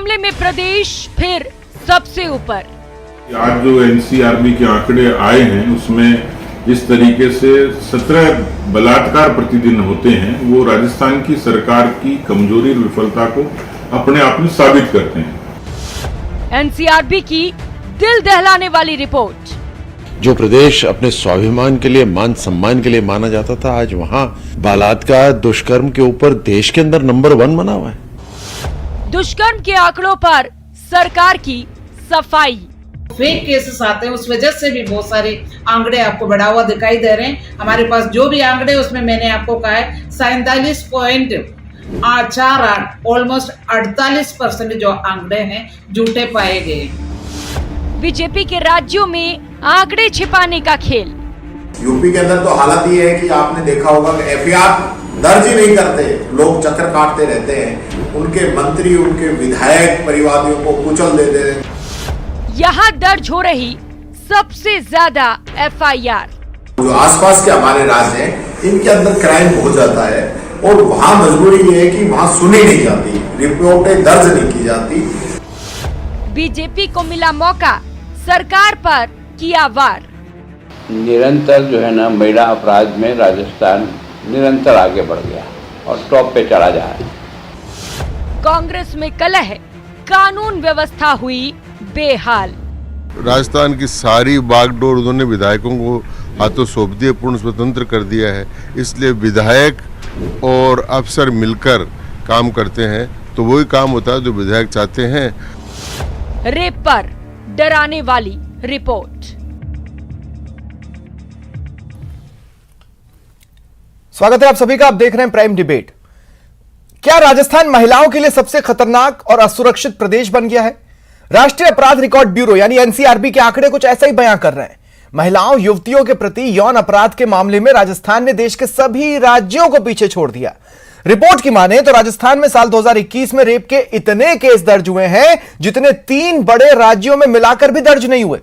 मामले में प्रदेश फिर सबसे ऊपर। आज जो एनसीआरबी के आंकड़े आए हैं उसमें जिस तरीके से 17 बलात्कार प्रतिदिन होते हैं वो राजस्थान की सरकार की कमजोरी और विफलता को अपने आप में साबित करते हैं। एनसीआरबी की दिल दहलाने वाली रिपोर्ट। जो प्रदेश अपने स्वाभिमान के लिए, मान सम्मान के लिए माना जाता था, आज वहां बलात्कार, दुष्कर्म के ऊपर देश के अंदर नंबर 1 बना हुआ है। दुष्कर्म के आंकड़ों पर सरकार की सफाई। फेक केसेस आते हैं, उस वजह से भी बहुत सारे आंकड़े आपको बढ़ा हुआ दिखाई दे रहे हैं। हमारे पास जो भी आंकड़े उसमें मैंने आपको कहा है 47.48 ऑलमोस्ट 48% जो आंकड़े हैं झूठे पाए गए। बीजेपी के राज्यों में आंकड़े छिपाने का खेल। यूपी के अंदर तो हालत ये है कि आपने देखा होगा कि एफआईआर दर्ज ही नहीं करते, लोग चक्कर काटते रहते हैं, उनके मंत्री, उनके विधायक परिवादियों को कुचल देते हैं। यहाँ दर्ज हो रही सबसे ज्यादा एफआईआर। जो आसपास के हमारे राज्य हैं, इनके अंदर क्राइम हो जाता है और वहाँ मजबूरी ये है कि वहाँ सुनी नहीं जाती, रिपोर्टें दर्ज नहीं की जाती। बीजेपी को मिला मौका, सरकार पर किया वार। निरंतर जो है ना महिला अपराध में राजस्थान निरंतर आगे बढ़ गया और टॉप पे चढ़ा जा रहा है। कांग्रेस में कलह, कानून व्यवस्था हुई बेहाल। राजस्थान की सारी बागडोर उन्होंने विधायकों को हाथों सौंप दिए, पूर्ण स्वतंत्र कर दिया है। इसलिए विधायक और अफसर मिलकर काम करते हैं तो वही काम होता है जो विधायक चाहते हैं। रेप पर डराने वाली रिपोर्ट। स्वागत है आप सभी का। आप देख रहे हैं प्राइम डिबेट। क्या राजस्थान महिलाओं के लिए सबसे खतरनाक और असुरक्षित प्रदेश बन गया है? राष्ट्रीय अपराध रिकॉर्ड ब्यूरो यानी एनसीआरबी के आंकड़े कुछ ऐसा ही बयां कर रहे हैं। महिलाओं, युवतियों के प्रति यौन अपराध के मामले में राजस्थान ने देश के सभी राज्यों को पीछे छोड़ दिया। रिपोर्ट की माने तो राजस्थान में साल 2021 में रेप के इतने केस दर्ज हुए हैं जितने 3 बड़े राज्यों में मिलाकर भी दर्ज नहीं हुए।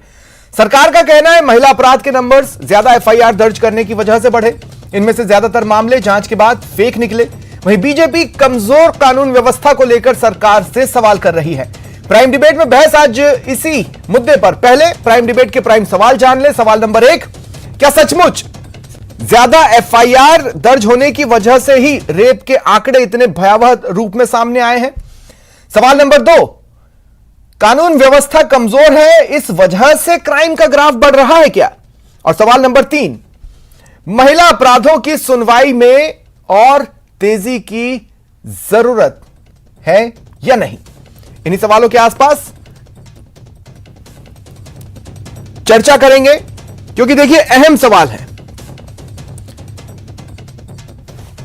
सरकार का कहना है महिला अपराध के नंबर्स ज्यादा एफआईआर दर्ज करने की वजह से बढ़े। इनमें से ज्यादातर मामले जांच के बाद फेक निकले। वहीं बीजेपी कमजोर कानून व्यवस्था को लेकर सरकार से सवाल कर रही है। प्राइम डिबेट में बहस आज इसी मुद्दे पर। पहले प्राइम डिबेट के प्राइम सवाल जान ले। सवाल नंबर 1, क्या सचमुच ज्यादा एफआईआर दर्ज होने की वजह से ही रेप के आंकड़े इतने भयावह रूप में सामने आए हैं? सवाल नंबर 2, कानून व्यवस्था कमजोर है, इस वजह से क्राइम का ग्राफ बढ़ रहा है क्या? और सवाल नंबर 3, महिला अपराधों की सुनवाई में और तेजी की जरूरत है या नहीं? इन्हीं सवालों के आसपास चर्चा करेंगे क्योंकि देखिए अहम सवाल है।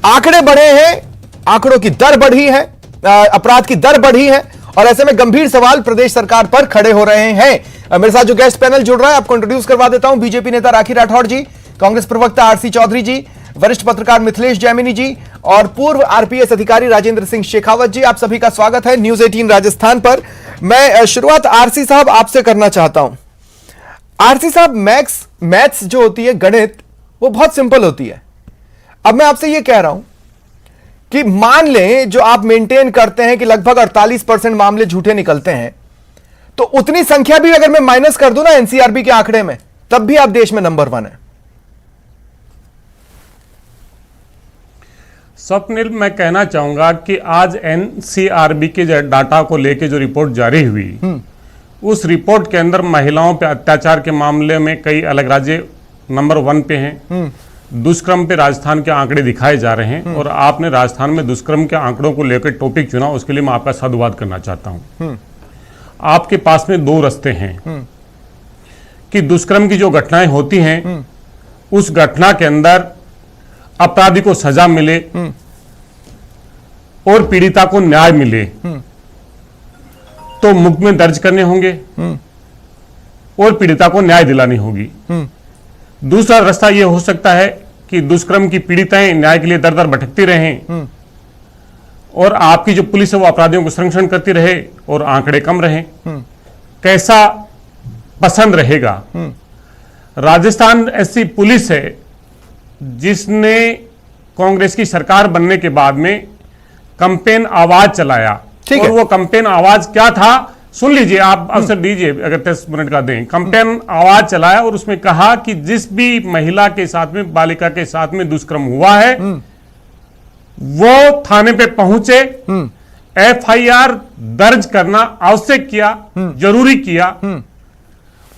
आंकड़े बढ़े हैं, आंकड़ों की दर बढ़ी है, अपराध की दर बढ़ी है और ऐसे में गंभीर सवाल प्रदेश सरकार पर खड़े हो रहे हैं। मेरे साथ जो गेस्ट पैनल जुड़ रहा है आपको इंट्रोड्यूस करवा देता हूं। बीजेपी नेता राखी राठौड़ जी, कांग्रेस प्रवक्ता आरसी चौधरी जी, वरिष्ठ पत्रकार मिथिलेश जैमिनी जी और पूर्व आरपीएस अधिकारी राजेंद्र सिंह शेखावत जी। आप सभी का स्वागत है न्यूज 18 राजस्थान पर। मैं शुरुआत आरसी साहब आपसे करना चाहता हूं। आरसी साहब, मैथ्स जो होती है, गणित, वो बहुत सिंपल होती है। अब मैं आपसे ये कह रहा हूं कि मान लें जो आप मेंटेन करते हैं कि लगभग 48% मामले झूठे निकलते हैं, तो उतनी संख्या भी अगर मैं माइनस कर दूं ना एनसीआरबी के आंकड़े में, तब भी आप देश में नंबर 1 है। स्वप्निल, मैं कहना चाहूंगा कि आज एनसीआरबी के डाटा को लेकर जो रिपोर्ट जारी हुई, उस रिपोर्ट के अंदर महिलाओं पे अत्याचार के मामले में कई अलग राज्य नंबर 1 पे हैं। दुष्कर्म पे राजस्थान के आंकड़े दिखाए जा रहे हैं और आपने राजस्थान में दुष्कर्म के आंकड़ों को लेकर टॉपिक चुना, उसके लिए मैं आपका साधुवाद करना चाहता हूं। आपके पास में 2 रास्ते हैं कि दुष्कर्म की जो घटनाएं होती हैं उस घटना के अंदर अपराधी को सजा मिले और पीड़िता को न्याय मिले तो मुकदमे दर्ज करने होंगे और पीड़िता को न्याय दिलानी होगी। दूसरा रास्ता यह हो सकता है कि दुष्कर्म की पीड़िताएं न्याय के लिए दर दर भटकती रहें और आपकी जो पुलिस है वो अपराधियों को संरक्षण करती रहे और आंकड़े कम रहें। कैसा पसंद रहेगा? राजस्थान ऐसी पुलिस है जिसने कांग्रेस की सरकार बनने के बाद में कैंपेन आवाज चलाया और वो कैंपेन आवाज क्या था सुन लीजिए, आप अवसर दीजिए अगर 10 मिनट का दें। कैंपेन आवाज चलाया और उसमें कहा कि जिस भी महिला के साथ में, बालिका के साथ में दुष्कर्म हुआ है वो थाने पे पहुंचे, FIR दर्ज करना आवश्यक किया, जरूरी किया,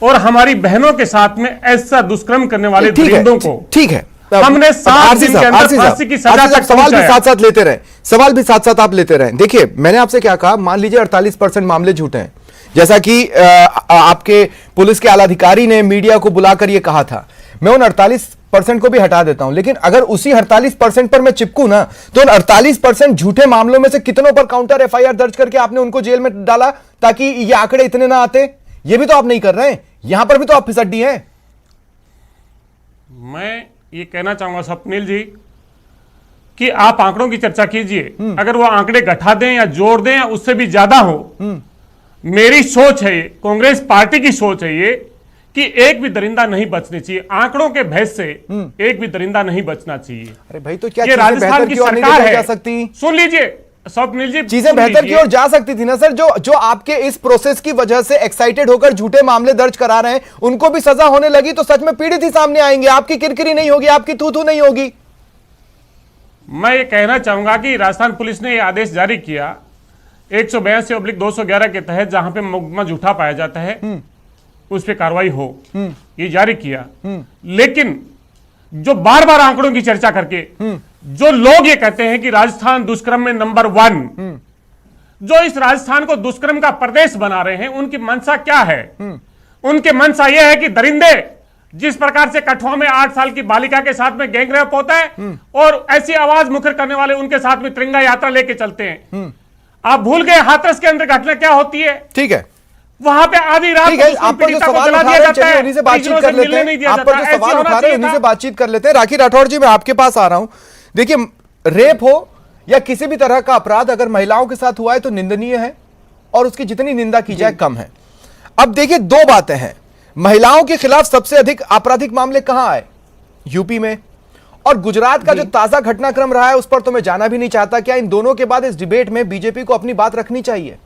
और हमारी बहनों के साथ में ऐसा दुष्कर्म करने वाले दरिंदों को ठीक है हमने 7 दिन के अंदर फांसी की सजा तक सवाल भी पहुंचाया। साथ साथ लेते रहे, सवाल भी साथ साथ आप लेते रहे। देखिए मैंने आपसे क्या कहा, मान लीजिए 48% मामले झूठे हैं, जैसा कि आपके पुलिस के आला अधिकारी ने मीडिया को बुलाकर यह कहा था। मैं उन 48% को भी हटा देता हूं, लेकिन अगर उसी 48% पर मैं चिपकूं ना, तो उन 48% झूठे मामलों में से कितनों पर काउंटर FIR दर्ज करके आपने उनको जेल में डाला ताकि ये आंकड़े इतने ना आते? ये भी तो आप नहीं कर रहे हैं, यहां पर भी तो आप फिसड्डी हैं। मैं ये कहना चाहूंगा स्वप्निल जी कि आप आंकड़ों की चर्चा कीजिए, अगर वो आंकड़े घटा दें या जोड़ दें या उससे भी ज्यादा हो, मेरी सोच है, कांग्रेस पार्टी की सोच है ये कि एक भी दरिंदा नहीं बचनी चाहिए। आंकड़ों के भय से एक भी दरिंदा नहीं बचना चाहिए। अरे भाई तो क्या ये राजस्थान की सरकार है, सकती? सुन लीजिए स्वप्निल जी, चीजें बेहतर की ओर जा सकती थी ना सर। जो आपके इस प्रोसेस की वजह से एक्साइटेड होकर झूठे मामले दर्ज करा रहे हैं, उनको भी सजा होने लगी तो सच में पीड़ित ही सामने आएंगे, आपकी किरकिरी नहीं होगी, आपकी थू नहीं होगी। मैं ये कहना चाहूंगा कि राजस्थान पुलिस ने ये आदेश जारी किया 182/211 के तहत, जहां पे मुकदमा झूठा पाया जाता है उस पर कार्रवाई हो, ये जारी किया। लेकिन जो बार बार आंकड़ों की चर्चा करके जो लोग ये कहते हैं कि राजस्थान दुष्कर्म में नंबर 1, जो इस राजस्थान को दुष्कर्म का प्रदेश बना रहे हैं, उनकी मंशा क्या है? उनकी मंशा यह है कि दरिंदे जिस प्रकार से कठुआ में 8 साल की बालिका के साथ में गैंगरेप होता है और ऐसी आवाज मुखर करने वाले उनके साथ में तिरंगा यात्रा लेके चलते हैं। आप भूल गए हाथरस के अंदर घटना क्या होती है? ठीक है, वहां पे आधी रात आपको जो सवाल उठा रहे हैं उन्हीं से बातचीत कर लेते हैं। आप पर जो सवाल उठा रहे हैं उन्हीं से बातचीत कर लेते हैं। राखी राठौर जी, मैं आपके पास आ रहा हूं। देखिए, रेप हो या किसी भी तरह का अपराध अगर महिलाओं के साथ हुआ है तो निंदनीय है और उसकी जितनी निंदा की जाए कम है। अब देखिए, 2 बातें हैं। महिलाओं के खिलाफ सबसे अधिक आपराधिक मामले कहां आए? यूपी में। और गुजरात का जो ताजा घटनाक्रम रहा है उस पर तो मैं जाना भी नहीं चाहता। क्या इन दोनों के बाद इस डिबेट में बीजेपी को अपनी बात रखनी चाहिए?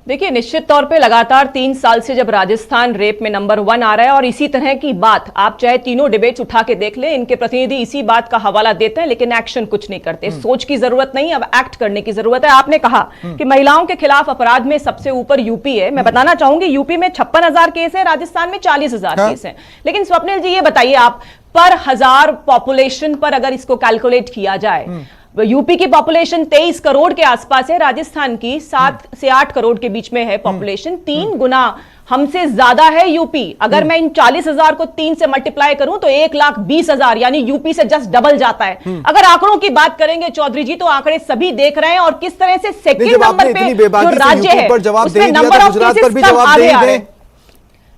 देखिए, निश्चित तौर पे लगातार 3 साल से जब राजस्थान रेप में नंबर 1 आ रहा है और इसी तरह की बात आप चाहे तीनों डिबेट्स उठा के देख लें, इनके प्रतिनिधि इसी बात का हवाला देते हैं लेकिन एक्शन कुछ नहीं करते। सोच की जरूरत नहीं, अब एक्ट करने की जरूरत है। आपने कहा कि महिलाओं के खिलाफ अपराध में सबसे ऊपर यूपी है। मैं बताना चाहूंगी यूपी में 56,000 केस है, राजस्थान में 40,000 केस है। लेकिन स्वप्निल जी ये बताइए, आप पर 1000 पॉपुलेशन पर अगर इसको कैलकुलेट किया जाए, यूपी की पॉपुलेशन 23 करोड़ के आसपास है, राजस्थान की 7 से 8 करोड़ के बीच में है पॉपुलेशन, 3 गुना हमसे ज्यादा है यूपी। अगर मैं इन 40,000 को 3 से मल्टीप्लाई करूं तो 1,20,000 यानी यूपी से जस्ट डबल जाता है। अगर आंकड़ों की बात करेंगे चौधरी जी, तो आंकड़े सभी देख रहे हैं और किस तरह से सेकंड नंबर पे जो राज्य है उसमें नंबर ऑफ केसेस कम आगे आ रहे हैं।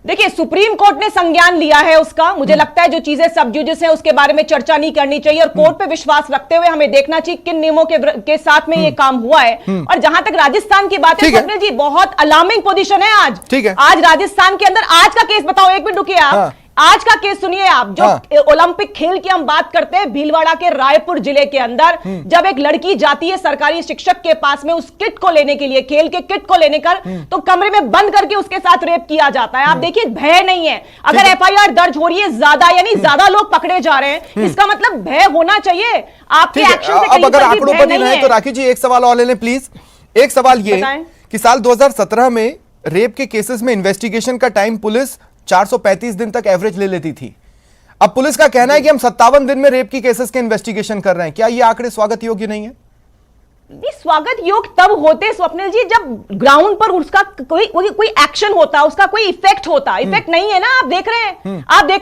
देखिए, सुप्रीम कोर्ट ने संज्ञान लिया है उसका। मुझे लगता है जो चीजें सब जुडिस है उसके बारे में चर्चा नहीं करनी चाहिए और कोर्ट पे विश्वास रखते हुए हमें देखना चाहिए किन नियमों के साथ में ये काम हुआ है। और जहां तक राजस्थान की बात है स्वप्निल जी, बहुत अलार्मिंग पोजीशन है आज। आज राजस्थान के अंदर आज का केस बताओ, एक मिनट रुकिए आप। आज का केस सुनिए आप। जो ओलंपिक खेल की हम बात करते हैं, भीलवाड़ा के रायपुर जिले के अंदर जब एक लड़की जाती है सरकारी शिक्षक के पास में उस किट को लेने के लिए, खेल के किट को लेने कर, तो कमरे में बंद करके उसके साथ रेप किया जाता है। आप देखिए, भय नहीं है। अगर FIR दर्ज हो रही है ज्यादा, यानी ज्यादा लोग पकड़े जा रहे हैं, इसका मतलब भय होना चाहिए आपके एक्शन से। अब अगर आंकड़ों पर नहीं है तो राखी जी एक सवाल और ले लें प्लीज। एक सवाल ये कि साल 2017 में रेप के केसेस में इन्वेस्टिगेशन का टाइम पुलिस 435 दिन तक एवरेज ले लेती थी। अब पुलिस का कहना है कि हम 57 दिन में रेप की केसेस के इन्वेस्टिगेशन कर रहे हैं। क्या ये आंकड़े स्वागत योग्य नहीं है? स्वागत योग तब होते स्वप्निल जी जब ग्राउंड पर उसका कोई एक्शन होता, उसका कोई इफेक्ट होता। इफेक्ट नहीं है ना। आप देख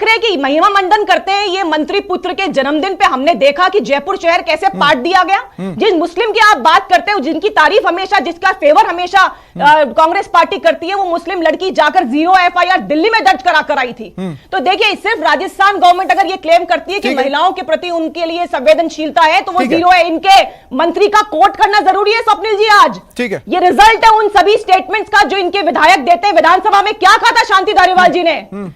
रहे हैं कि महिमा मंडन करते हैं ये मंत्री पुत्र के जन्मदिन पे। हमने देखा कि जयपुर शहर कैसे पाट दिया गया। जिस मुस्लिम की आप बात करते हो, जिनकी तारीफ हमेशा, जिसका फेवर हमेशा कांग्रेस पार्टी करती है, वो मुस्लिम लड़की जाकर 0 FIR दिल्ली में दर्ज करा कर आई थी। तो देखिए, सिर्फ राजस्थान गवर्नमेंट अगर ये क्लेम करती है कि महिलाओं के प्रति उनके लिए संवेदनशीलता है तो वो 0 है। इनके मंत्री का कोट करना जरूरी है स्वप्निल जी आज। ठीक है, ये रिजल्ट है उन सभी स्टेटमेंट्स का जो इनके विधायक देते हैं। विधानसभा में क्या कहा था शांति धारीवाल जी ने?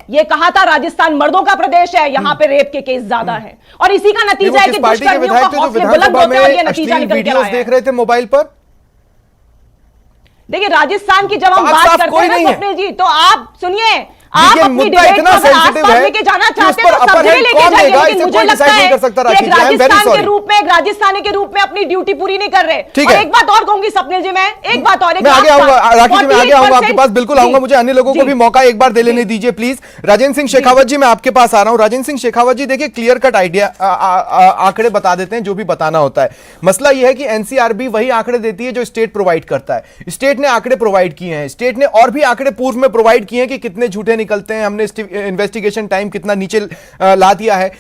ये कहा था राजस्थान मर्दों का प्रदेश है, यहाँ पे रेप के केस ज्यादा है और इसी का नतीजा है कि दुष्कर्मियों का हौसले बुलंद होते हैं और ये नतीजा निकल के आया है। देख रहे थे मोबाइल पर देखिए राजस्थान की जब हम बात बात साफ करते कोई हैं ना नहीं है। स्वप्निल जी, तो आप सुनिए, आप देखिए, अपनी मुद्दा डिबेट इतना को अगर sensitive आसपास है लेके जाना कि चाहते उस हैं पर तो सब upper जगह hand लेके कौन जाइए, लेगा, लेकिन इसे मुझे कोई लगता decide नहीं है कर सकता, कि राखी एक जी, I am very राजस्थान के sorry। रूप में, एक राजस्थानी के रूप में अपनी ड्यूटी पूरी नहीं कर रहे। ठीक और है। एक बात और कहूंगी स्वप्निल जी, मैं एक बात और, मैं आगे आऊंगा राखी जी, मैं आगे आऊंगा आपके पास, बिल्कुल जी, आऊंगा। मुझे अन्य लोगों को जी, भी मौका एक बार दे लेने दीजिए प्लीज। राजेंद्र सिंह शेखावत जी, मैं आपके पास आ रहा हूं। राजेंद्र सिंह शेखावत जी, देखिए क्लियर कट आइडिया, आंकड़े बता देते हैं जो भी बताना होता है। मसला यह है कि एनसीआरबी वही आंकड़े देती है जो स्टेट प्रोवाइड करता है। स्टेट ने आंकड़े प्रोवाइड किए हैं, स्टेट ने और भी आंकड़े पूर्व में प्रोवाइड किए हैं कि कितने झूठे निकलते हैं, हमने इन्वेस्टिगेशन टाइम कितना नीचे ला दिया है।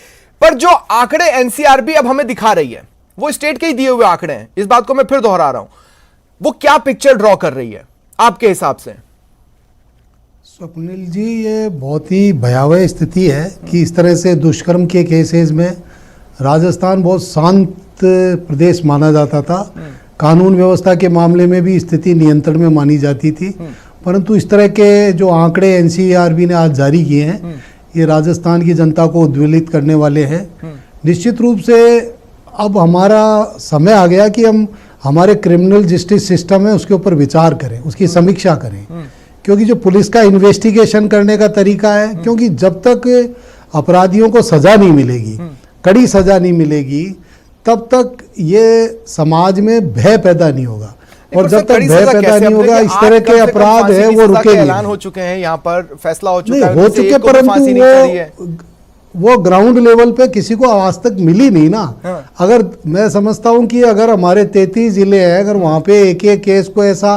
पर जो आंकड़े एनसीआरबी अब हमें दिखा रही है वो स्टेट के ही दिए हुए आंकड़े हैं। इस बात को मैं फिर दोहरा रहा हूं। वो क्या पिक्चर ड्रॉ कर रही है आपके हिसाब से? स्वप्निल जी, ये बहुत ही भयावह स्थिति है कि इस तरह से दुष्कर्म के केसेस में राजस्थान बहुत शांत प्रदेश माना जाता था। कानून व्यवस्था के मामले में भी स्थिति नियंत्रण में मानी जाती थी, परंतु इस तरह के जो आंकड़े एनसीआरबी ने आज जारी किए हैं, ये राजस्थान की जनता को उद्वेलित करने वाले हैं। निश्चित रूप से अब हमारा समय आ गया कि हम हमारे क्रिमिनल जस्टिस सिस्टम है उसके ऊपर विचार करें, उसकी समीक्षा करें, क्योंकि जो पुलिस का इन्वेस्टिगेशन करने का तरीका है, क्योंकि जब तक अपराधियों को सजा नहीं मिलेगी, कड़ी सजा नहीं मिलेगी, तब तक ये समाज में भय पैदा नहीं होगा। और जब तक भय पैदा नहीं होगा, इस तरह के अपराध है वो रुकेंगे। ऐलान हो चुके हैं, यहाँ पर फैसला हो चुका है, हो चुके, परंतु वो ग्राउंड लेवल पे किसी को आज तक मिली नहीं ना। अगर मैं समझता हूँ कि अगर हमारे 33 जिले हैं, अगर वहाँ पे एक एक केस को ऐसा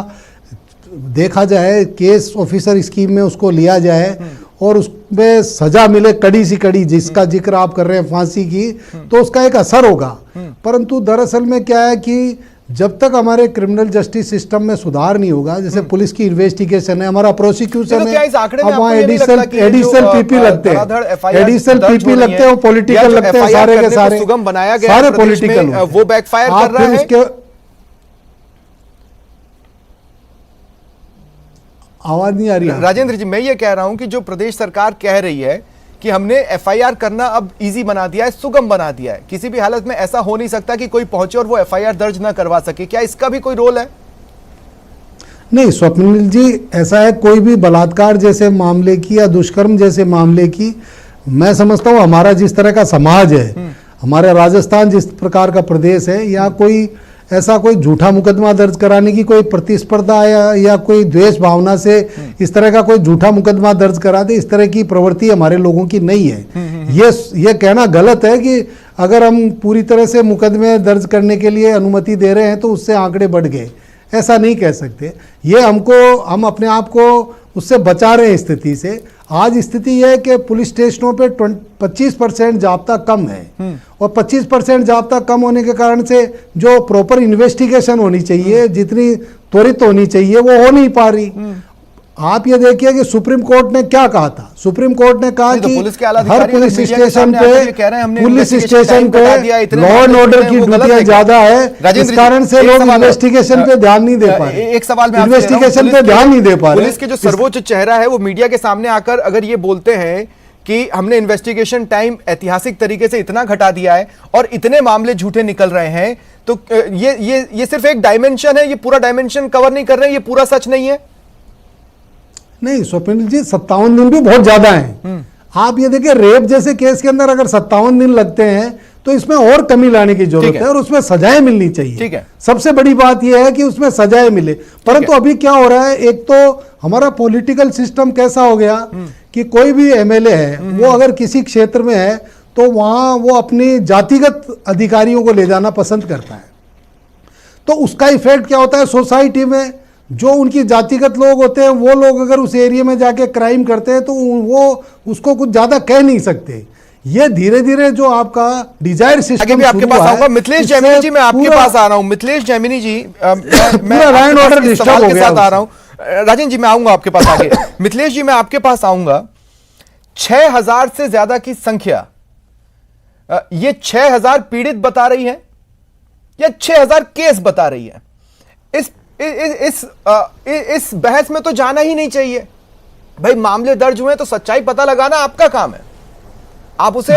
देखा जाए, केस ऑफिसर स्कीम में उसको लिया जाए और उसमें सजा मिले कड़ी सी कड़ी, जिसका जिक्र आप कर रहे हैं फांसी की, तो उसका एक असर होगा। परंतु दरअसल में क्या है कि जब तक हमारे क्रिमिनल जस्टिस सिस्टम में सुधार नहीं होगा, जैसे पुलिस की इन्वेस्टिगेशन है, हमारा प्रोसिक्यूशन है, अब वहाँ एडिशनल पीपी लगते हैं, एडिशनल पीपी लगते हैं, पॉलिटिकल लगते हैं, सारे के सारे सुगम बनाया गया, सारे पॉलिटिकल, वो बैकफायर कर रहा है। आवाज नहीं आ रही है राजेंद्र जी, मैं ये कह रहा हूं कि जो प्रदेश सरकार कह रही है कि हमने एफआईआर करना अब इजी बना दिया है, सुगम बना दिया है, किसी भी हालत में ऐसा हो नहीं सकता कि कोई पहुंचे और वो एफआईआर दर्ज ना करवा सके, क्या इसका भी कोई रोल है? नहीं स्वप्निल जी, ऐसा है, कोई भी बलात्कार जैसे मामले की या दुष्कर्म जैसे मामले की, मैं समझता हूँ हमारा जिस तरह का समाज है, हमारे राजस्थान जिस प्रकार का प्रदेश है, या कोई ऐसा कोई झूठा मुकदमा दर्ज कराने की कोई प्रतिस्पर्धा या कोई द्वेष भावना से इस तरह का कोई झूठा मुकदमा दर्ज करा दे, इस तरह की प्रवृत्ति हमारे लोगों की नहीं है। ये कहना गलत है कि अगर हम पूरी तरह से मुकदमे दर्ज करने के लिए अनुमति दे रहे हैं तो उससे आंकड़े बढ़ गए, ऐसा नहीं कह सकते। ये हम अपने आप को उससे बचा रहे हैं स्थिति से। आज स्थिति यह है कि पुलिस स्टेशनों पे 25% जाब्ता कम है, और 25% जाब्ता कम होने के कारण से जो प्रॉपर इन्वेस्टिगेशन होनी चाहिए, जितनी त्वरित होनी चाहिए, वो हो नहीं पा रही। आप ये देखिए कि सुप्रीम कोर्ट ने क्या कहा था। सुप्रीम कोर्ट ने कहा कि हर पुलिस स्टेशन पे लॉ एंड ऑर्डर की ड्यूटियां ज्यादा है, इस कारण से लोग इन्वेस्टिगेशन पे ध्यान नहीं दे पा रहे। एक सवाल में इन्वेस्टिगेशन पे ध्यान नहीं दे पा रहे। पुलिस के जो सर्वोच्च चेहरा है वो मीडिया के सामने आकर अगर ये बोलते हैं कि हमने इन्वेस्टिगेशन टाइम ऐतिहासिक तरीके से इतना घटा दिया है और इतने मामले झूठे निकल रहे हैं, तो ये सिर्फ एक डायमेंशन है, ये पूरा डायमेंशन कवर नहीं कर रहे हैं, ये पूरा सच नहीं है। नहीं स्वप्निल जी, 57 दिन भी बहुत ज्यादा हैं। आप ये देखिए, रेप जैसे केस के अंदर अगर 57 दिन लगते हैं तो इसमें और कमी लाने की जरूरत है और उसमें सजाएं मिलनी चाहिए। ठीक है, सबसे बड़ी बात यह है कि उसमें सजाएं मिले। परंतु अभी क्या हो रहा है, एक तो हमारा पॉलिटिकल सिस्टम कैसा हो गया कि कोई भी एमएलए है, वो अगर किसी क्षेत्र में है तो वहां वो अपनी जातिगत अधिकारियों को ले जाना पसंद करता है। तो उसका इफेक्ट क्या होता है सोसाइटी में, जो उनकी जातिगत लोग होते हैं वो लोग अगर उस एरिया में जाके क्राइम करते हैं तो वो उसको कुछ ज्यादा कह नहीं सकते। ये धीरे धीरे जो आपका डिजायर सिस्टम भी आपके पास आऊंगा। मिथिलेश जैमिनी जी, मैं आपके पास आ रहा हूं। मिथिलेश जैमिनी जी, मैं लाइन ऑर्डर डिस्टर्ब हो गया, साथ आ रहा हूं। राजेंद्र जी, मैं आऊंगा आपके पास आगे। मिथिलेश जी, मैं आपके पास आऊंगा। 6000 से ज्यादा की संख्या, ये 6000 पीड़ित बता रही है या 6000 केस बता रही है? इस बहस में तो जाना ही नहीं चाहिए भाई। मामले दर्ज हुए तो सच्चाई पता लगाना आपका काम है। आप उसे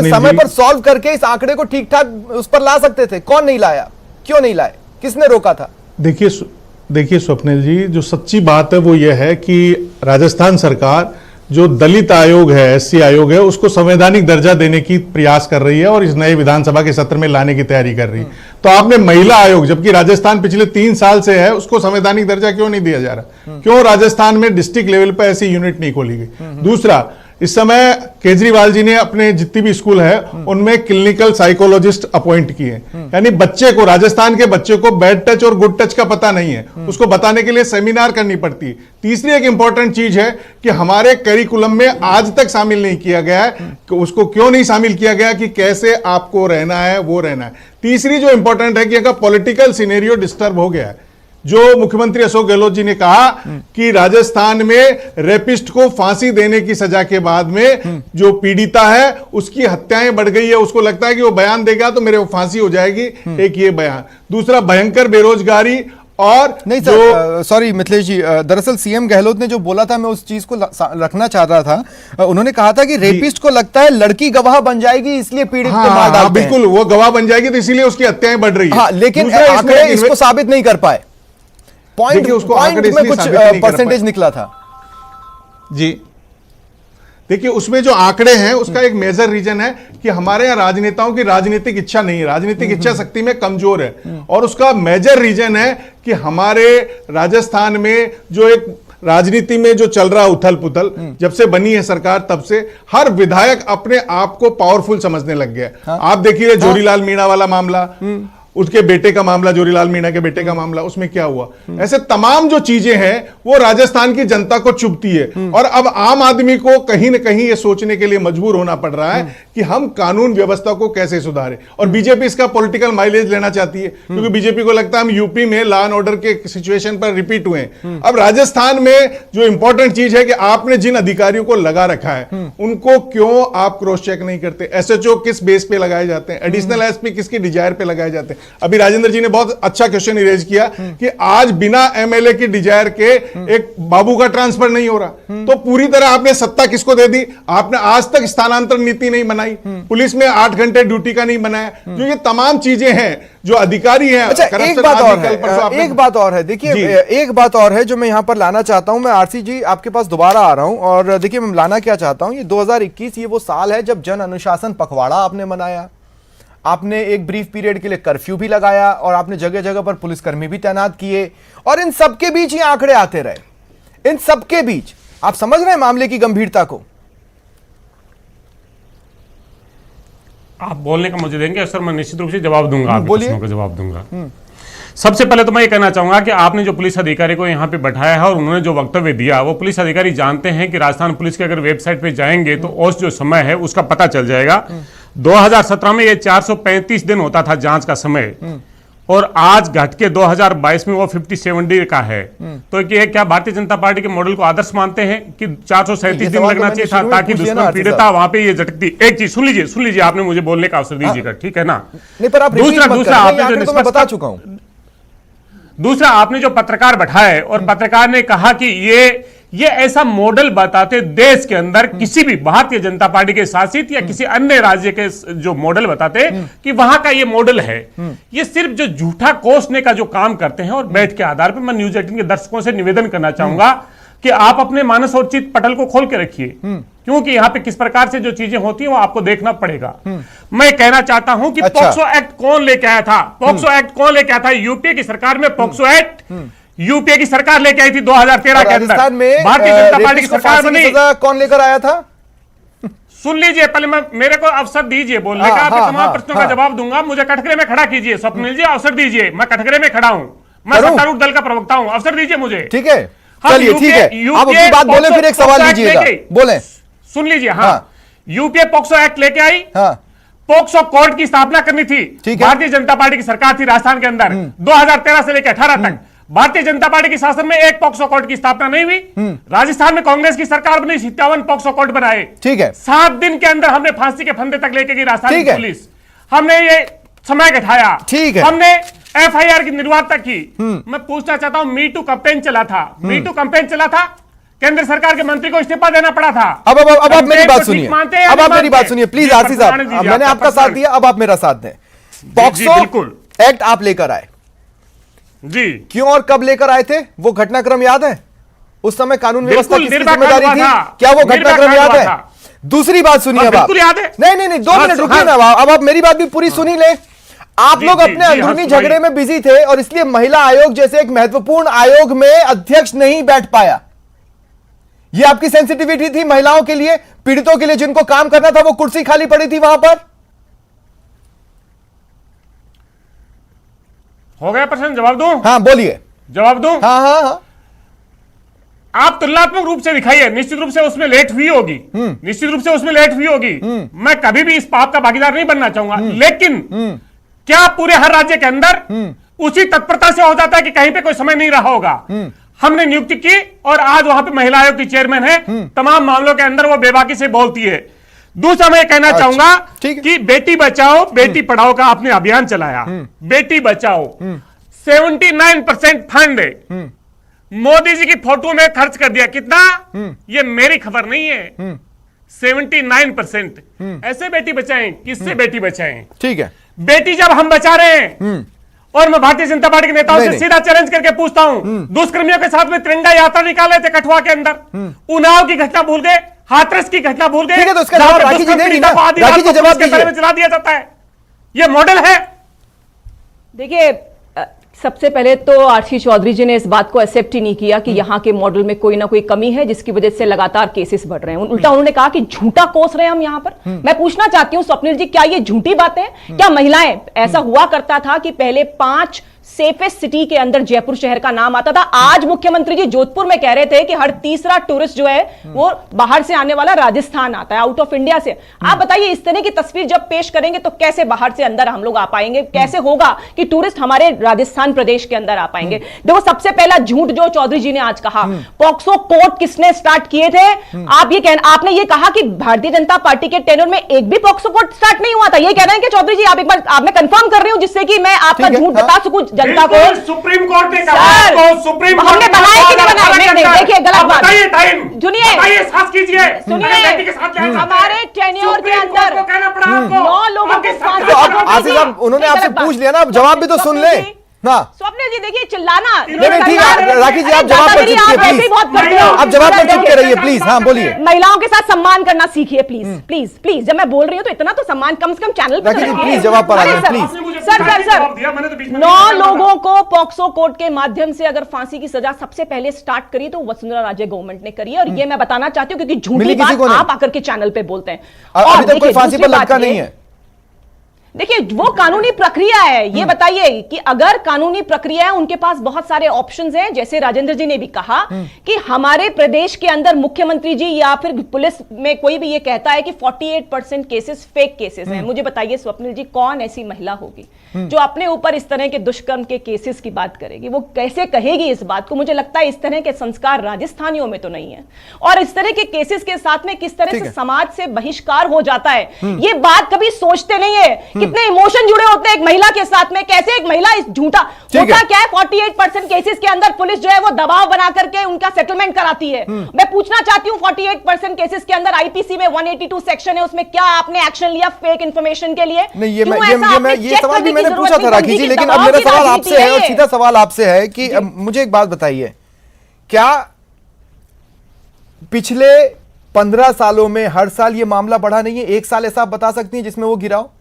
समय पर सॉल्व करके इस आंकड़े को ठीक ठाक उस पर ला सकते थे। कौन नहीं लाया, क्यों नहीं लाए, किसने रोका था? देखिए स्वप्निल जी, जो सच्ची बात है वो ये है कि राजस्थान सरकार जो दलित आयोग है, एससी आयोग है, उसको संवैधानिक दर्जा देने की प्रयास कर रही है और इस नए विधानसभा के सत्र में लाने की तैयारी कर रही है। तो आपने महिला आयोग, जबकि राजस्थान पिछले 3 साल से है, उसको संवैधानिक दर्जा क्यों नहीं दिया जा रहा? क्यों राजस्थान में डिस्ट्रिक्ट लेवल पर ऐसी यूनिट नहीं खोली गई? दूसरा, इस समय केजरीवाल जी ने अपने जितनी भी स्कूल है उनमें क्लिनिकल साइकोलॉजिस्ट अपॉइंट किए, यानी बच्चे को, राजस्थान के बच्चे को बैड टच और गुड टच का पता नहीं है, उसको बताने के लिए सेमिनार करनी पड़ती है। तीसरी एक इंपॉर्टेंट चीज है कि हमारे करिकुलम में आज तक शामिल नहीं किया गया है, कि उसको क्यों नहीं शामिल किया गया कि कैसे आपको रहना है, वो रहना है। तीसरी जो इंपॉर्टेंट है कि अगर पॉलिटिकल सिनेरियो डिस्टर्ब हो गया है, जो मुख्यमंत्री अशोक गहलोत जी ने कहा कि राजस्थान में रेपिस्ट को फांसी देने की सजा के बाद में जो पीड़िता है उसकी हत्याएं बढ़ गई है, उसको लगता है कि वो बयान देगा तो मेरे को फांसी हो जाएगी, एक ये बयान। दूसरा, भयंकर बेरोजगारी और नहीं सर, सॉरी मिथिलेश जी, दरअसल सीएम गहलोत ने जो बोला था मैं उस चीज को रखना चाह रहा था। उन्होंने कहा था कि रेपिस्ट को लगता है लड़की गवाह बन जाएगी इसलिए पीड़ित को मार डालते हैं। बिल्कुल, वो गवाह बन जाएगी तो इसीलिए उसकी हत्याएं बढ़ रही है। लेकिन आंकड़े इसको साबित नहीं कर पाए। पॉइंट में कुछ परसेंटेज निकला था जी। देखिए, उसमें जो आंकड़े हैं उसका एक मेजर रीजन है कि हमारे यहाँ राजनेताओं की राजनीतिक इच्छा नहीं है, राजनीतिक इच्छा शक्ति में कमजोर है। और उसका मेजर रीजन है कि हमारे राजस्थान में जो एक राजनीति में जो चल रहा उथल पुथल, जब से बनी है सरकार तब से हर विधायक अपने आप को पावरफुल समझने लग गया। आप देखिए जोरीलाल मीणा वाला मामला, उसके बेटे का मामला, जोरीलाल मीणा के बेटे का मामला, उसमें क्या हुआ? ऐसे तमाम जो चीजें हैं वो राजस्थान की जनता को चुभती है। और अब आम आदमी को कहीं ना कहीं ये सोचने के लिए मजबूर होना पड़ रहा है कि हम कानून व्यवस्था को कैसे सुधारें। और बीजेपी इसका पॉलिटिकल माइलेज लेना चाहती है, क्योंकि बीजेपी को लगता है हम यूपी में लॉ एंड ऑर्डर के सिचुएशन पर रिपीट हुए हैं। अब राजस्थान में जो इंपॉर्टेंट चीज है कि आपने जिन अधिकारियों को लगा रखा है उनको क्यों आप क्रॉस चेक नहीं करते? एसएचओ किस बेस पे लगाए जाते हैं? एडिशनल एसपी किसकी डिजायर पे लगाए जाते हैं? अभी राजेंद्र जी ने बहुत अच्छा क्वेश्चन रेज किया कि आज बिना एमएलए की डिजायर के एक बाबू का ट्रांसफर नहीं हो रहा, तो पूरी तरह आपने सत्ता किसको दे दी? आपने आज तक स्थानांतरण नीति नहीं बनाई, पुलिस में 8 घंटे ड्यूटी का नहीं बनाया, जो ये तमाम चीजें हैं जो अधिकारी हैं। अच्छा, एक बात और है, देखिए एक बात और है जो मैं यहां पर लाना चाहता हूं। मैं आरसी जी आपके पास दोबारा आ रहा हूं और देखिए मैं लाना क्या चाहता हूं, ये 2021 ये वो साल है जब जन अनुशासन पखवाड़ा आपने मनाया, आपने एक ब्रीफ पीरियड के लिए कर्फ्यू भी लगाया और आपने जगह जगह पर पुलिसकर्मी भी तैनात किए, और इन सबके बीच ये आंकड़े आते रहे। इन सबके बीच आप समझ रहे हैं मामले की गंभीरता को? आप बोलने का मुझे देंगे सर, मैं निश्चित रूप से जवाब दूंगा, आपके प्रश्नों का जवाब दूंगा। सबसे पहले तो मैं ये कहना चाहूंगा कि आपने जो पुलिस अधिकारी को यहाँ पे बैठाया है और उन्होंने जो वक्तव्य दिया, वो पुलिस अधिकारी जानते हैं कि राजस्थान पुलिस के अगर वेबसाइट पे जाएंगे तो औसत जो समय है उसका पता चल जाएगा। 2017 में ये 435 दिन होता था जांच का समय, और आज घट के 2022 में वो 57 डे का है। तो ये क्या भारतीय जनता पार्टी के मॉडल को आदर्श मानते हैं कि 437 दिन लगना चाहिए था ताकि दुश्मन पीड़िता वहां पे ये झटकती? एक चीज सुन लीजिए, आपने मुझे बोलने का अवसर दीजिएगा, ठीक है ना? दूसरा आपने जो पत्रकार बैठाए और पत्रकार ने कहा कि ये ऐसा मॉडल बताते देश के अंदर किसी भी भारतीय जनता पार्टी के शासित या किसी अन्य राज्य के जो मॉडल बताते कि वहां का ये मॉडल है। ये सिर्फ जो झूठा कोसने का जो काम करते हैं। और बैठ के आधार पर मैं न्यूज 18 के दर्शकों से निवेदन करना चाहूंगा कि आप अपने मानस और चित्त पटल को खोल के रखिए, क्योंकि यहाँ पे किस प्रकार से जो चीजें होती हैं वो आपको देखना पड़ेगा। मैं कहना चाहता हूं कि पॉक्सो एक्ट कौन लेके आया था? पॉक्सो एक्ट कौन लेके आया था? यूपीए की सरकार में पॉक्सो एक्ट यूपीए की सरकार लेके आई थी 2013 के अंदर। भारतीय जनता पार्टी की सरकार बनी, कौन लेकर आया था? सुन लीजिए, पहले मेरे को अवसर दीजिए बोलने का, आपके तमाम प्रश्नों का जवाब दूंगा। मुझे कटघरे में खड़ा कीजिए स्वप्निल जी, अवसर दीजिए। मैं कटघरे में खड़ा हूं, मैं सत्तारूढ़ दल का प्रवक्ता हूं, अवसर दीजिए मुझे। ठीक है, चलिए ठीक है, आप अपनी बात बोले फिर एक सवाल लीजिएगा, बोले। सुन लीजिए, हाँ, यूपीए पॉक्सो एक्ट लेके आई, पॉक्सो कोर्ट की स्थापना करनी थी। भारतीय जनता पार्टी की सरकार थी राजस्थान के अंदर 2013 से लेकर 18 तक। भारतीय जनता पार्टी के शासन में एक पॉक्सो कोर्ट की स्थापना नहीं हुई। राजस्थान में कांग्रेस की सरकार बनी, 57 पॉक्सो कोर्ट बनाए। ठीक है, 7 दिन के अंदर हमने फांसी के फंदे तक लेके गई राजस्थान पुलिस। हमने ये समय घटाया, ठीक है, हमने एफआईआर की निर्वाहता की। मैं पूछना चाहता हूं, मी टू कैंपेन चला था, मी टू कैंपेन चला था, केंद्र सरकार के मंत्री को इस्तीफा देना पड़ा था। अब आप मेरी बात सुनिए, अब आप मेरी बात सुनिए प्लीज आरसी साहब, मैंने आपका साथ दिया, अब आप मेरा साथ दें। पॉक्सो एक्ट आप लेकर आए, जी, क्यों और कब लेकर आए थे, वो घटनाक्रम याद है? उस समय कानून व्यवस्था किसकी निर्भया जिम्मेदारी कांड थी? हुआ था। क्या वो निर्भया घटनाक्रम कांड याद हुआ है? था। दूसरी बात सुनिए अब आप। बिल्कुल याद है। नहीं 2 मिनट रुकिए ना, अब आप मेरी बात भी पूरी सुनी ले। आप जी, लोग जी, अपने जी, अंदरूनी हाँ, झगड़े में बिजी थे और इसलिए महिला आयोग जैसे एक महत्वपूर्ण आयोग में अध्यक्ष नहीं बैठ पाया। यह आपकी सेंसिटिविटी थी महिलाओं के लिए, पीड़ितों के लिए, जिनको काम करना था, वो कुर्सी खाली पड़ी थी वहां पर। हो गया प्रश्न, जवाब दूं? हाँ बोलिए। जवाब दूं? हाँ। आप तुलनात्मक रूप से दिखाइए, निश्चित रूप से उसमें लेट हुई होगी, निश्चित रूप से उसमें लेट हुई होगी। मैं कभी भी इस पाप का भागीदार नहीं बनना चाहूंगा, लेकिन क्या पूरे हर राज्य के अंदर उसी तत्परता से हो जाता है कि कहीं पे कोई समय नहीं रहा होगा? हमने नियुक्ति की और आज वहां पे महिला आयोग की चेयरमैन है, तमाम मामलों के अंदर वो बेबाकी से बोलती है। दूसरा मैं कहना चाहूंगा कि बेटी बचाओ बेटी पढ़ाओ का आपने अभियान चलाया, बेटी बचाओ 79% फंड मोदी जी की फोटो में खर्च कर दिया। कितना? ये मेरी खबर नहीं है, 79%। ऐसे बेटी बचाएं, किससे बेटी बचाएं? ठीक है, बेटी जब हम बचा रहे हैं और मैं भारतीय जनता पार्टी के नेताओं से सीधा चैलेंज करके पूछता हूं, दुष्कर्मियों के साथ में तिरंगा यात्रा निकाले थे कठुआ के अंदर, उन्नाव की घटना भूल गए, हाथरस की घटना भूल गए, ठीक है, तो इसका जवाब राखी जी देंगी ना, राखी जी जवाब दीजिए। चला दिया जाता है, ये मॉडल है। देखिए, सबसे पहले तो आरसी चौधरी जी ने इस बात को एक्सेप्ट ही नहीं किया कि यहाँ के मॉडल में कोई ना कोई कमी है जिसकी वजह से लगातार केसेस बढ़ रहे हैं। उल्टा उन्होंने कहा कि झूठा कोस रहे हैं हम यहाँ पर। मैं पूछना चाहती हूँ स्वप्निल जी, क्या ये झूठी बातें हैं? क्या महिलाएं, ऐसा हुआ करता था कि पहले 5 सेफेस्ट सिटी के अंदर जयपुर शहर का नाम आता था, आज मुख्यमंत्री जी जोधपुर में कह रहे थे कि हर तीसरा टूरिस्ट जो है वो बाहर से आने वाला राजस्थान आता है, आउट ऑफ इंडिया से। आप बताइए, इस तरह की तस्वीर जब पेश करेंगे तो कैसे बाहर से अंदर हम लोग आ पाएंगे? कैसे होगा कि टूरिस्ट हमारे राजस्थान प्रदेश के अंदर आ पाएंगे? देखो, सबसे पहला झूठ जो चौधरी जी ने आज कहा, पॉक्सो कोर्ट किसने स्टार्ट किए थे? आपने ये कहा कि भारतीय जनता पार्टी के टेन्योर में एक भी पॉक्सो कोर्ट स्टार्ट नहीं हुआ था, ये कह रहे हैं कि चौधरी जी? आप एक बार, आप मैं कंफर्म कर रही हूं जिससे कि मैं आपका झूठ बता सकूं जनता को। सुप्रीम कोर्ट ने कहा तो सुप्रीम कोर्ट हमने बनाए कि नहीं बनाए? नहीं, देखिए गलत बात। बताइए टाइम, सुनिए, बताइए, साथ कीजिए, सुनिए, हमारे टेन्योर के अंदर 9 लोगों को फांसी। तो अब आसिफ साहब, उन्होंने आपसे पूछ लिया ना, अब जवाब भी तो सुन ले ना। स्वप्निल जी देखिए, चिल्लाना नहीं, ठीक है राखी जी, आप जवाब पर चिपके प्लीज, आप जवाब पर चिपके रहिए प्लीज। हाँ बोलिए। महिलाओं के साथ सम्मान करना सीखिए प्लीज, प्लीज, प्लीज। जब मैं बोल रही हूँ तो इतना तो सम्मान कम से कम चैनल पर राखी जी प्लीज जवाब पर आ जाए प्लीज। सर 9 लोगों को पॉक्सो कोर्ट के माध्यम से अगर फांसी की सजा सबसे पहले स्टार्ट करी तो वसुंधरा राजे गवर्नमेंट ने करी, और ये मैं बताना चाहती हूँ क्योंकि झूठी बात आप आकर के चैनल पे बोलते हैं। अभी तक कोई फांसी पर लटका नहीं है। देखिए, वो कानूनी प्रक्रिया है। ये बताइए कि अगर कानूनी प्रक्रिया है, उनके पास बहुत सारे ऑप्शंस हैं। जैसे राजेंद्र जी ने भी कहा कि हमारे प्रदेश के अंदर मुख्यमंत्री जी या फिर पुलिस में कोई भी ये कहता है कि 48% केसेस फेक केसेस हैं। मुझे बताइए स्वप्निल जी, कौन ऐसी महिला होगी जो अपने ऊपर इस तरह के दुष्कर्म के केसेस की बात करेगी? वो कैसे कहेगी इस बात को? मुझे लगता है इस तरह के संस्कार राजस्थानियों में तो नहीं है। और इस तरह के केसेस के साथ में किस तरह से समाज से बहिष्कार हो जाता है, ये बात कभी सोचते नहीं है। कितने इमोशन जुड़े होते हैं एक महिला के साथ में, कैसे एक महिला इस झूठा होता क्या है? 48% केसेस के अंदर पुलिस जो है वो दबाव बना करके उनका सेटलमेंट कराती है। मैं पूछना चाहती हूं, 48% केसेस के अंदर आईपीसी में 182 सेक्शन है, उसमें क्या आपने एक्शन लिया फेक इंफॉर्मेशन के लिए? नहीं, ये सवाल भी मैंने पूछा था राखी जी, लेकिन अब मेरा सवाल आपसे है और सीधा सवाल आपसे है कि मुझे एक बात बताइए, क्या पिछले 15 सालों में हर साल ये मामला बढ़ा नहीं है? एक साल ऐसा आप बता सकती हैं जिसमें वो गिरा हो?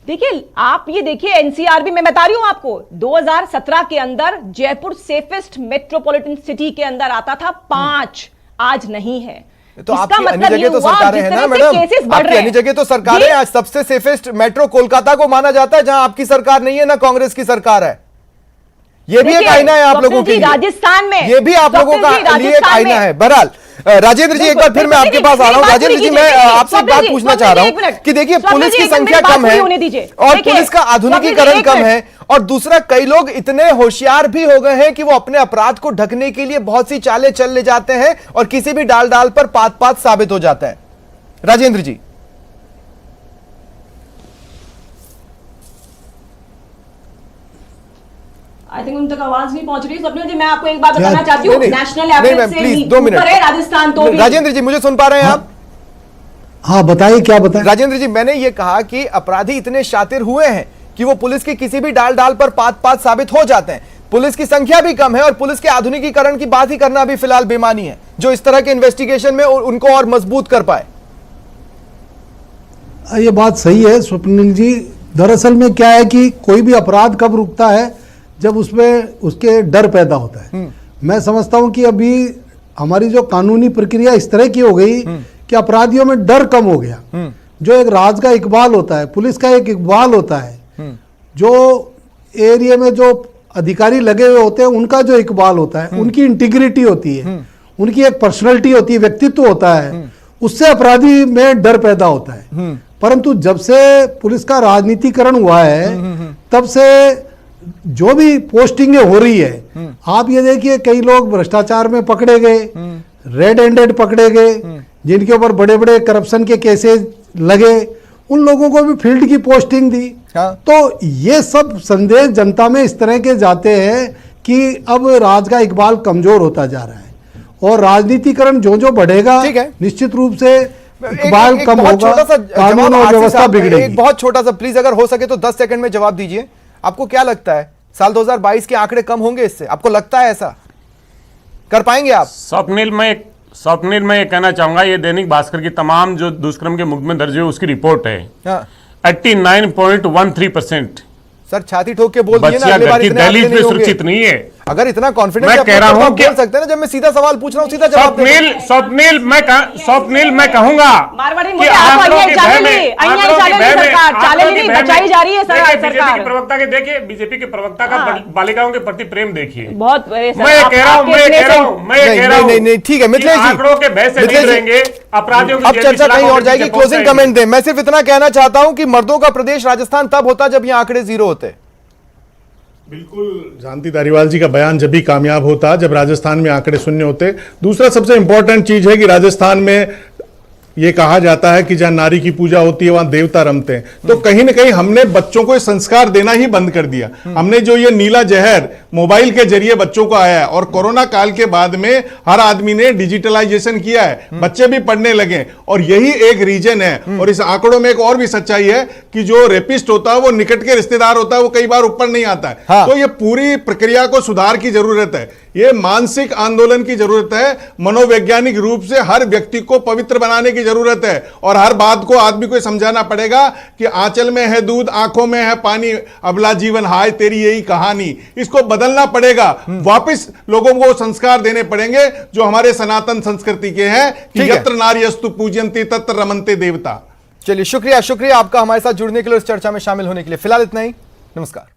देखिए, आप ये देखिए, एनसीआरबी में बता रही हूं आपको, 2017 के अंदर जयपुर सेफेस्ट मेट्रोपॉलिटन सिटी के अंदर आता था 5, आज नहीं है। तो आपकी अन्य जगह तो सरकारें हैं ना मैडम, आपकी अन्य जगह तो सरकारें। आज सबसे सेफेस्ट मेट्रो कोलकाता को माना जाता है, जहां आपकी सरकार नहीं है ना कांग्रेस की सरकार है। ये भी एक आईना है आप लोगों के लिए, राजस्थान में ये भी आप लोगों का लिए एक आईना है। बहरहाल राजेंद्र जी, एक बार फिर मैं आपके पास आ रहा हूं। राजेंद्र जी, मैं आपसे एक बात पूछना चाह रहा हूं कि देखिए, पुलिस की संख्या कम है और पुलिस का आधुनिकीकरण कम है, और दूसरा कई लोग इतने होशियार भी हो गए हैं कि वो अपने अपराध को ढकने के लिए बहुत सी चालें चल ले जाते हैं और किसी भी डाल डाल पर पात साबित हो जाता है। राजेंद्र जी, आई थिंक उन तक आवाज नहीं पहुंच रही। स्वप्निल जी, मैं आपको एक बात बताना चाहती हूँ, नेशनल एवरेज से ऊपर है राजस्थान। तो राजेंद्र जी, मुझे सुन पा रहे हैं आप? हाँ बताइए, क्या बताएं? राजेंद्र जी, मैंने ये कहा कि अपराधी इतने शातिर हुए हैं कि वो पुलिस की किसी भी डाल डाल पर पात साबित हो जाते हैं। पुलिस की संख्या भी कम है और पुलिस के आधुनिकीकरण की बात ही करना अभी फिलहाल बेमानी है, जो इस तरह के इन्वेस्टिगेशन में उनको और मजबूत कर पाए। ये बात सही है स्वप्निल जी। दरअसल में क्या है कि कोई भी अपराध कब रुकता है, जब उसमें उसके डर पैदा होता है। मैं समझता हूं कि अभी हमारी जो कानूनी प्रक्रिया इस तरह की हो गई कि अपराधियों में डर कम हो गया। जो एक राज का इकबाल होता है, पुलिस का एक इकबाल होता है, जो एरिया में जो अधिकारी लगे हुए होते हैं उनका जो इकबाल होता है, उनकी इंटीग्रिटी होती है, उनकी एक पर्सनैलिटी होती है, व्यक्तित्व होता है, उससे अपराधी में डर पैदा होता है। परंतु जब से पुलिस का राजनीतिकरण हुआ है तब से जो भी पोस्टिंगें हो रही है, आप ये देखिए कई लोग भ्रष्टाचार में पकड़े गए, रेड हैंडेड पकड़े गए, जिनके ऊपर बड़े बड़े करप्शन के केसेस लगे, उन लोगों को भी फील्ड की पोस्टिंग दी। तो ये सब संदेश जनता में इस तरह के जाते हैं कि अब राज का इकबाल कमजोर होता जा रहा है और राजनीतिकरण जो बढ़ेगा निश्चित रूप से इकबाल कम होगा, कानून और व्यवस्था बिगड़ेगी। एक बहुत छोटा सा प्लीज, अगर हो सके तो 10 सेकंड में जवाब दीजिए। आपको क्या लगता है साल 2022 के आंकड़े कम होंगे इससे? आपको लगता है ऐसा कर पाएंगे आप? स्वप्निल मैं ये कहना चाहूंगा, ये दैनिक भास्कर की तमाम जो दुष्कर्म के मुकदमे दर्ज हुए उसकी रिपोर्ट है। 89.13%। सर छाती ठोक के बोल दिए ना, अगली बार इतने दहलीज में सुरक्षित नहीं है। अगर इतना कॉन्फिडेंस मैं कह रहा हूं कि बोल सकते हैं ना, जब मैं सीधा सवाल पूछ रहा हूं सीधा जवाब स्वप्निल मैं कहूंगा कि आंकड़ों की भय में बीजेपी के प्रवक्ता के देखिए, बीजेपी के प्रवक्ता का बालिकाओं के प्रति प्रेम देखिए। बहुत मैं कह रहा हूं नहीं ठीक है मिथिलेश जी, आंकड़ों के भय से नहीं रहेंगे अपराधियों की। अब चर्चा कहीं और जाएगी, क्लोजिंग कमेंट दें। मैं सिर्फ इतना कहना चाहता हूं कि मर्दों का प्रदेश राजस्थान तब होता जब ये आंकड़े जीरो होते। बिल्कुल, शांति धारीवाल जी का बयान जब भी कामयाब होता जब राजस्थान में आंकड़े शून्य होते। दूसरा सबसे इंपॉर्टेंट चीज है कि राजस्थान में ये कहा जाता है कि जहां नारी की पूजा होती है वहां देवता रमते हैं। तो कहीं ना कहीं हमने बच्चों को संस्कार देना ही बंद कर दिया। हमने जो ये नीला जहर मोबाइल के जरिए बच्चों को आया है और कोरोना काल के बाद में हर आदमी ने डिजिटलाइजेशन किया है, बच्चे भी पढ़ने लगे और यही एक रीजन है। और इस आंकड़ों में एक और भी सच्चाई है कि जो रेपिस्ट होता है वो निकट के रिश्तेदार होता है, वो कई बार ऊपर नहीं आता है। तो ये पूरी प्रक्रिया को सुधार की जरूरत है, ये मानसिक आंदोलन की जरूरत है, मनोवैज्ञानिक रूप से हर व्यक्ति को पवित्र बनाने की जरूरत है और हर बात को आदमी को समझाना पड़ेगा कि आंचल में है दूध, आंखों में है पानी, अबला जीवन हाय तेरी यही कहानी। इसको बदलना पड़ेगा, वापस लोगों को संस्कार देने पड़ेंगे जो हमारे सनातन संस्कृति के हैं कि यत्र नार्यस्तु पूजयन्ति तत्र रमन्ते देवता। चलिए शुक्रिया आपका हमारे साथ जुड़ने के लिए, इस चर्चा में शामिल होने के लिए। फिलहाल इतना ही, नमस्कार।